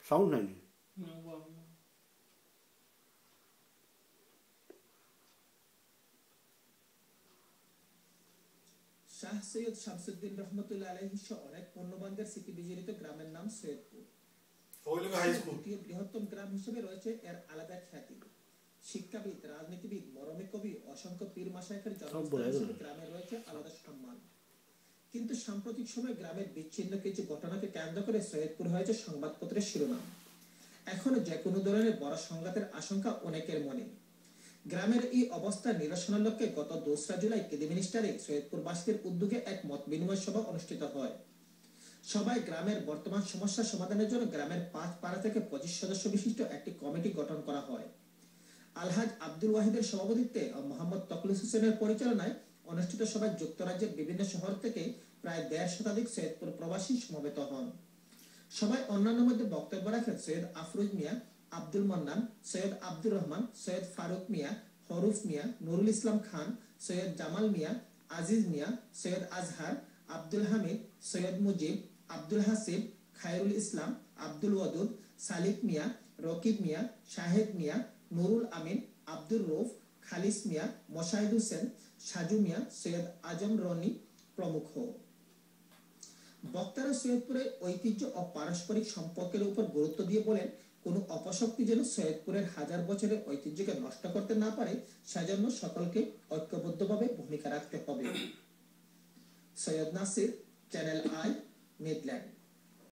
Sound হয়নি। শাহ সৈয়দ শামসুদ্দিন রহমতুল্লাহ আলাইহি সহ অনেক পণ্যবানদের স্মৃতি বিজড়িত গ্রামের নাম সৈয়দপুর। দ্বিতীয় বৃহত্তম গ্রাম হিসেবে রয়েছে এর আলাদা খ্যাতি। শিক্ষাবিদ, রাজনীতিবিদ, মরমী কবি, অসংখ্য পীর মাশায়েখের জন্মস্থান হিসেবে গ্রামে রয়েছে আলাদা সম্মান। কিন্তু সাম্প্রতিক সময়ে গ্রামের বিচ্ছিন্ন কিছু ঘটনাকে কেন্দ্র করে সৈয়দপুর হয়েছে সংবাদপত্রের শিরোনাম। এখনো যে কোনো ধরনের বড় সংঘাতের আশঙ্কা অনেকের মনে। গ্রামের এই অবস্থা নিরসনের লক্ষ্যে গত 2রা জুলাই কেদি মিনিস্টারে সৈয়দপুরবাসীদের উদ্যোগে এক মত বিনিময় সভা অনুষ্ঠিত হয়। সবাই গ্রামের বর্তমান সমস্যা সমাধানের জন্য গ্রামের 5 পাড়া থেকে 25 সদস্য বিশিষ্ট একটি কমিটি গঠন করা হয়। আলহাজ আব্দুল ওয়াহিদের সভাপতিত্বে ও মোহাম্মদ তকলিস হোসেনের পরিচালনায় অনুষ্ঠিত সভায় যুক্তরাজ্যের বিভিন্ন শহর থেকে প্রায় 1.5 শতাধিক সৈয়দপুর প্রবাসী সমবেত হন। সবাই অন্যান্য মধ্যে বক্তব্য রাখেন সৈয়দ আফরোজ মিয়া, আব্দুল মান্নান, সৈয়দ আব্দুর রহমান, সৈয়দ ফারুক মিয়া, হরুফ মিয়া, নুরুল ইসলাম খান, সৈয়দ জামাল মিয়া, আজিজ মিয়া, সৈয়দ আজহার, আব্দুল হামিদ, সৈয়দ মুজিব, আব্দুল হাসিব, খায়রুল ইসলাম, আব্দুল ওয়াদুদ, সালিক মিয়া, রকিব মিয়া, শাহেদ মিয়া, নুরুল আমিন, আব্দুর রৌফ, খালিস মিয়া, মোশাহিদ হোসেন, সাজু মিয়া, সৈয়দ আজম রনি প্রমুখ। বক্তারা সৈয়দপুরের ঐতিহ্য ও পারস্পরিক সম্পর্কের উপর গুরুত্ব দিয়ে বলেন, কোনো অপশক্তি যেন সৈয়দপুরের 1000 বছরের ঐতিহ্যকে নষ্ট করতে না পারে, সেজন্য সকলকে ঐক্যবদ্ধভাবে ভূমিকা রাখতে হবে। Syed Nasir, channel I, Midland.